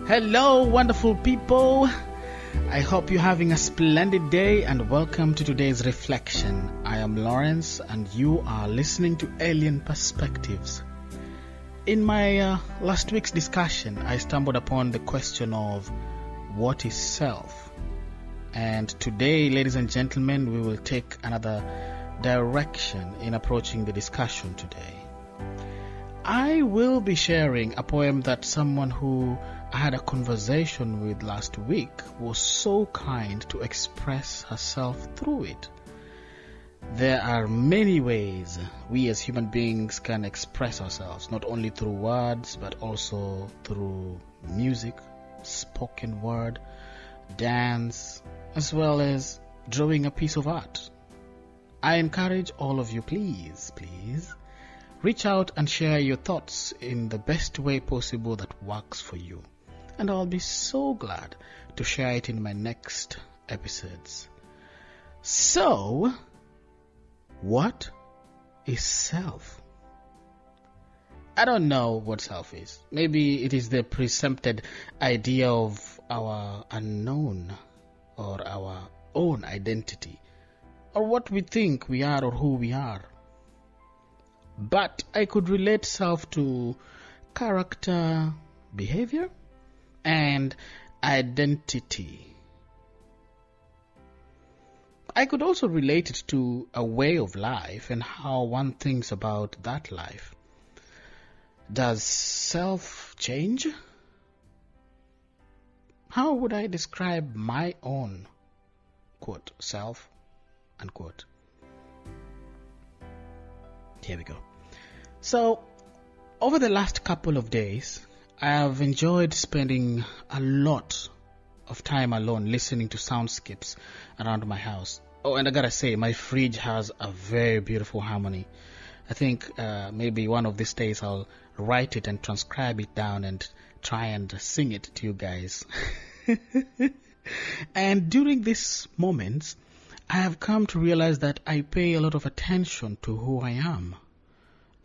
Hello, wonderful people. I hope you're having a splendid day and welcome to today's reflection. I am Lawrence and you are listening to Alien Perspectives. In my last week's discussion, I stumbled upon the question of what is self? And today, ladies and gentlemen, we will take another direction in approaching the discussion today. I will be sharing a poem that someone who I had a conversation with last week was so kind to express herself through it. There are many ways we as human beings can express ourselves, not only through words, but also through music, spoken word, dance, as well as drawing a piece of art. I encourage all of you, please, reach out and share your thoughts in the best way possible that works for you. And I'll be so glad to share it in my next episodes. So, what is self? I don't know what self is. Maybe it is the presumpted idea of our unknown or our own identity, or what we think we are or who we are. But I could relate self to character, behavior, and identity. I could also relate it to a way of life and how one thinks about that life. Does self change? How would I describe my own, quote, self, unquote? Here we go. So, over the last couple of days, I have enjoyed spending a lot of time alone listening to soundscapes around my house. Oh, and I gotta say, my fridge has a very beautiful harmony. I think maybe one of these days I'll write it and transcribe it down and try and sing it to you guys. And during these moments, I have come to realize that I pay a lot of attention to who I am.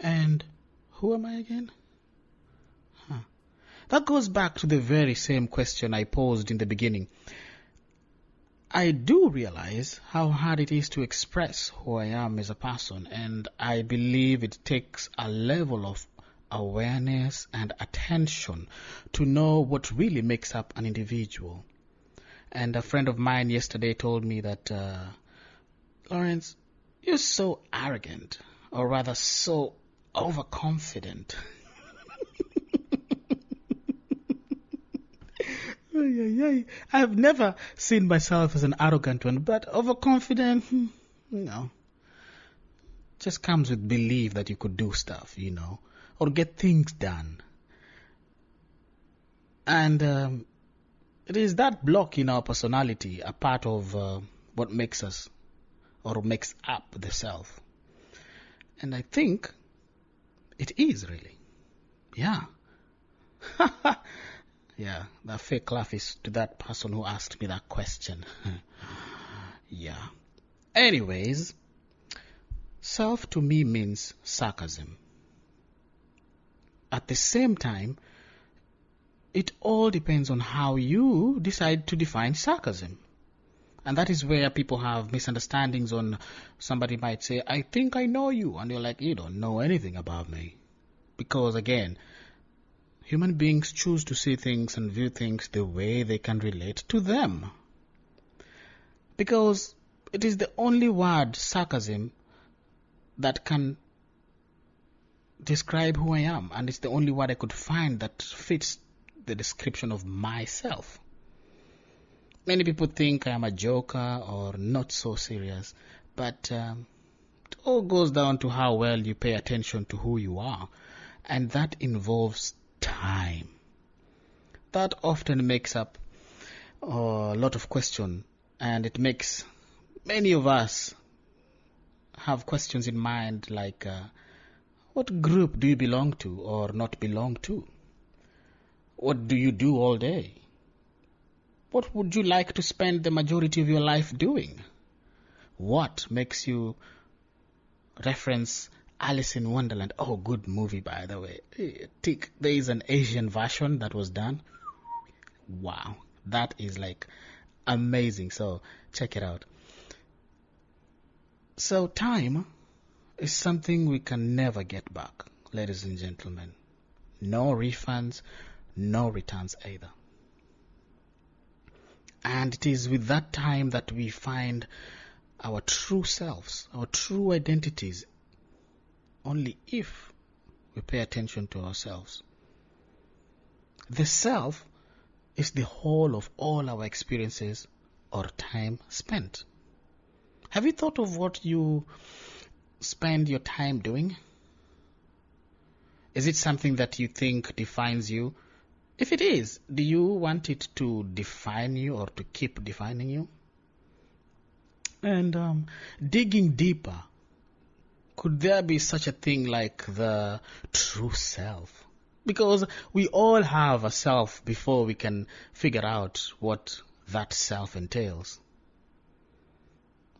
And who am I again? That goes back to the very same question I posed in the beginning. I do realize how hard it is to express who I am as a person, and I believe it takes a level of awareness and attention to know what really makes up an individual. And a friend of mine yesterday told me that, Lawrence, you're so arrogant, or rather so overconfident. I've never seen myself as an arrogant one, but overconfident, just comes with belief that you could do stuff, or get things done. And it is that block in our personality, a part of what makes us, or makes up the self. And I think it is really. Yeah. Yeah, the fake laugh is to that person who asked me that question. Yeah. Anyways, self to me means sarcasm. At the same time, it all depends on how you decide to define sarcasm. And that is where people have misunderstandings on. Somebody might say, I think I know you. And you're like, you don't know anything about me. Because again, human beings choose to see things and view things the way they can relate to them. Because it is the only word, sarcasm, that can describe who I am. And it's the only word I could find that fits the description of myself. Many people think I am a joker or not so serious. But it all goes down to how well you pay attention to who you are. And that involves time. That often makes up a lot of questions, and it makes many of us have questions in mind like, what group do you belong to or not belong to? What do you do all day? What would you like to spend the majority of your life doing? What makes you reference Alice in Wonderland? Oh, good movie, by the way. There is an Asian version that was done. Wow, that is like amazing. So check it out. So time is something we can never get back, ladies and gentlemen. No refunds, no returns either. And it is with that time that we find our true selves, our true identities, only if we pay attention to ourselves. The self is the whole of all our experiences or time spent. Have you thought of what you spend your time doing? Is it something that you think defines you? If it is, do you want it to define you or to keep defining you? And digging deeper, could there be such a thing like the true self? Because we all have a self before we can figure out what that self entails.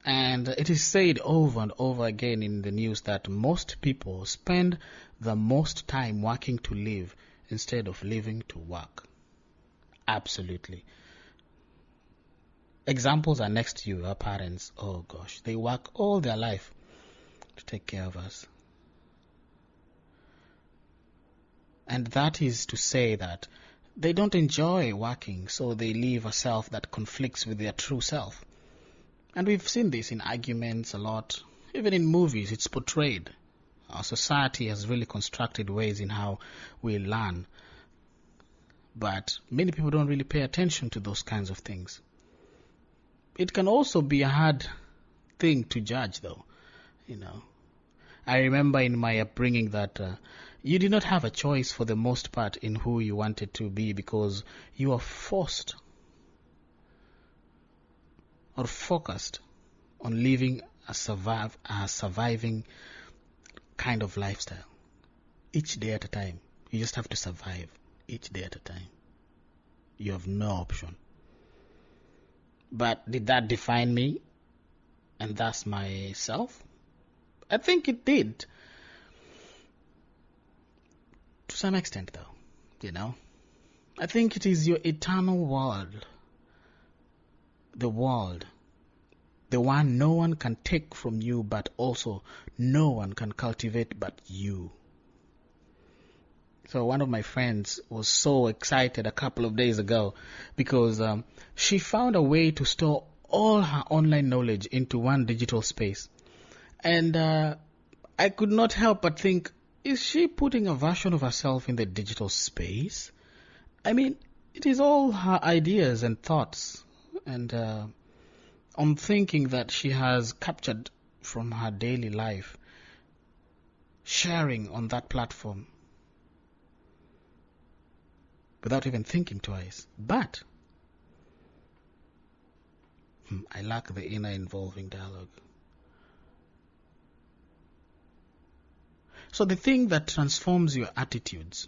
And it is said over and over again in the news that most people spend the most time working to live instead of living to work. Absolutely. Examples are next to you. Our parents, oh gosh, they work all their life to take care of us. And that is to say that they don't enjoy working, so they live a self that conflicts with their true self. And we've seen this in arguments a lot. Even in movies, it's portrayed. Our society has really constructed ways in how we learn. But many people don't really pay attention to those kinds of things. It can also be a hard thing to judge, though. I remember in my upbringing that you did not have a choice for the most part in who you wanted to be, because you are forced or focused on living a surviving kind of lifestyle. Each day at a time. You just have to survive each day at a time. You have no option. But did that define me and thus myself? I think it did. To some extent, though. I think it is your eternal world. The world. The one no one can take from you, but also no one can cultivate but you. So one of my friends was so excited a couple of days ago because she found a way to store all her online knowledge into one digital space. And I could not help but think, is she putting a version of herself in the digital space? I mean, it is all her ideas and thoughts. And I'm thinking that she has captured from her daily life, sharing on that platform without even thinking twice. But I lack the inner involving dialogue. So the thing that transforms your attitudes,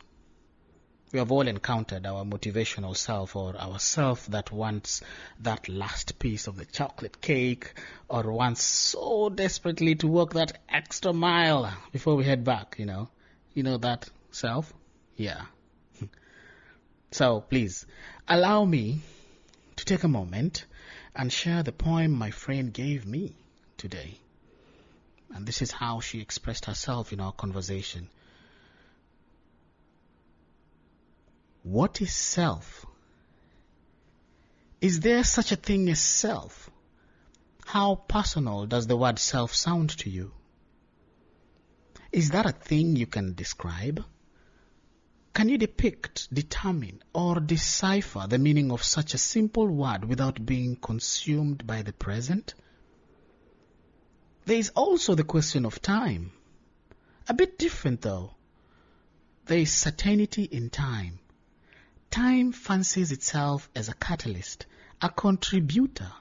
we have all encountered our motivational self, or our self that wants that last piece of the chocolate cake, or wants so desperately to walk that extra mile before we head back, You know that self? Yeah. So please, allow me to take a moment and share the poem my friend gave me today. And this is how she expressed herself in our conversation. What is self? Is there such a thing as self? How personal does the word self sound to you? Is that a thing you can describe? Can you depict, determine, or decipher the meaning of such a simple word without being consumed by the present? There is also the question of time. A bit different though. There is certainty in time. Time fancies itself as a catalyst, a contributor,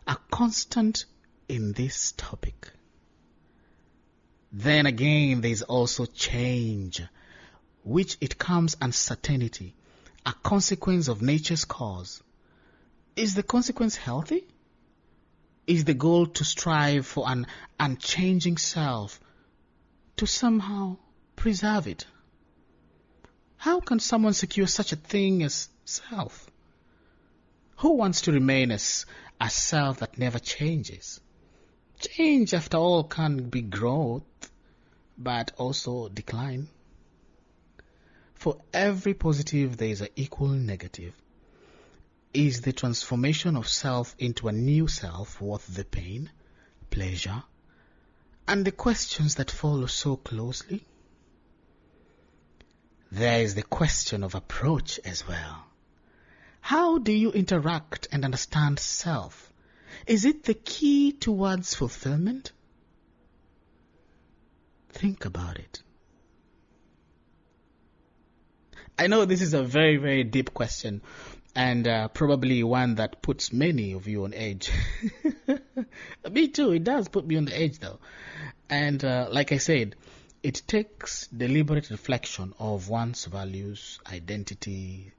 a constant in this topic. Then again, there is also change, which it comes uncertainty, a consequence of nature's cause. Is the consequence healthy? Is the goal to strive for an unchanging self, to somehow preserve it? How can someone secure such a thing as self? Who wants to remain as a self that never changes? Change, after all, can be growth, but also decline. For every positive, there is an equal negative. Is the transformation of self into a new self worth the pain, pleasure, and the questions that follow so closely? There is the question of approach as well. How do you interact and understand self? Is it the key towards fulfillment? Think about it. I know this is a very, very deep question, and probably one that puts many of you on edge. Me too, it does put me on the edge though. And like I said, it takes deliberate reflection of one's values, identity,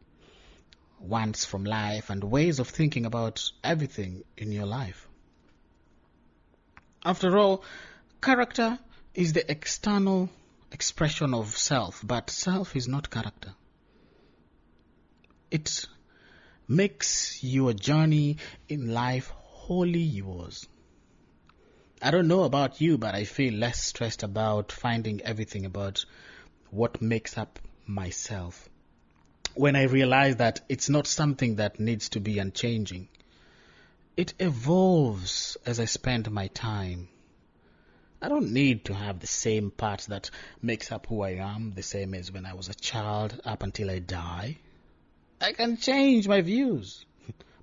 wants from life, and ways of thinking about everything in your life. After all, character is the external expression of self, but self is not character. It makes your journey in life wholly yours. I don't know about you, but I feel less stressed about finding everything about what makes up myself when I realize that it's not something that needs to be unchanging. It evolves as I spend my time. I don't need to have the same part that makes up who I am, the same as when I was a child up until I die. I can change my views,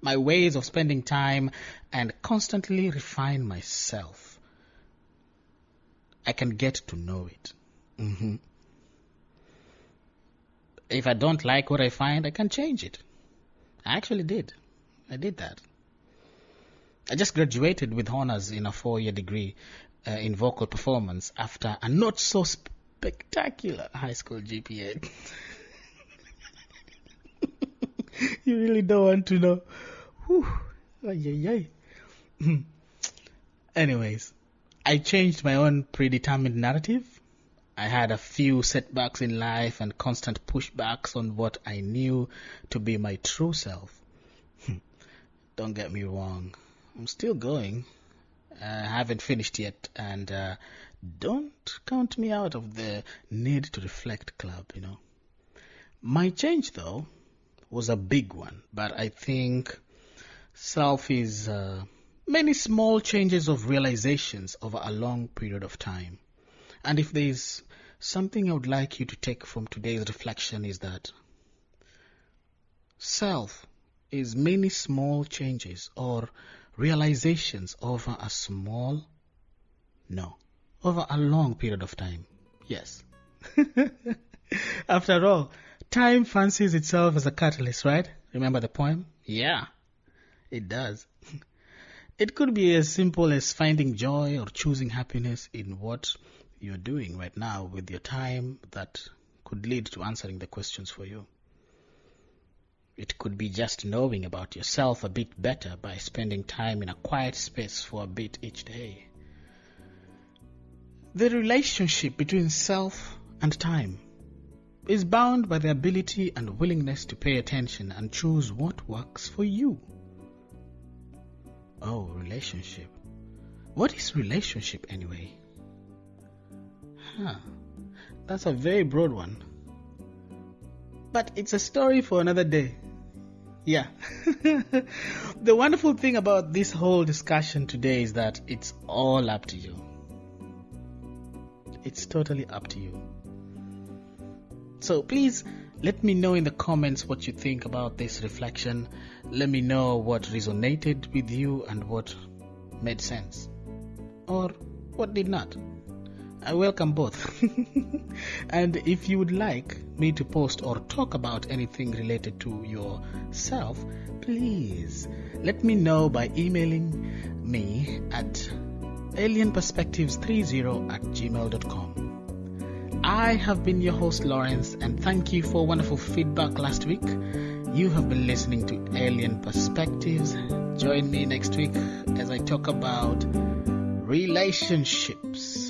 my ways of spending time, and constantly refine myself. I can get to know it. If I don't like what I find, I can change it. I actually did. I did that. I just graduated with honors in a 4-year degree in vocal performance after a not so spectacular high school GPA. You really don't want to know. Anyways, I changed my own predetermined narrative. I had a few setbacks in life and constant pushbacks on what I knew to be my true self. Don't get me wrong, I'm still going. I haven't finished yet, and don't count me out of the need to reflect club, My change, though, was a big one, but I think self is many small changes of realizations over a long period of time. And if there's something I would like you to take from today's reflection, is that self is many small changes or realizations over over a long period of time. Yes. After all, time fancies itself as a catalyst, right? Remember the poem? Yeah, it does. It could be as simple as finding joy or choosing happiness in what you're doing right now with your time that could lead to answering the questions for you. It could be just knowing about yourself a bit better by spending time in a quiet space for a bit each day. The relationship between self and time is bound by the ability and willingness to pay attention and choose what works for you. Oh, relationship. What is relationship anyway? That's a very broad one. But it's a story for another day. Yeah. The wonderful thing about this whole discussion today is that it's all up to you. It's totally up to you. So please let me know in the comments what you think about this reflection. Let me know what resonated with you and what made sense, or what did not. I welcome both. And if you would like me to post or talk about anything related to yourself, please let me know by emailing me at alienperspectives30@gmail.com. I have been your host, Lawrence, and thank you for wonderful feedback last week. You have been listening to Alien Perspectives. Join me next week as I talk about relationships.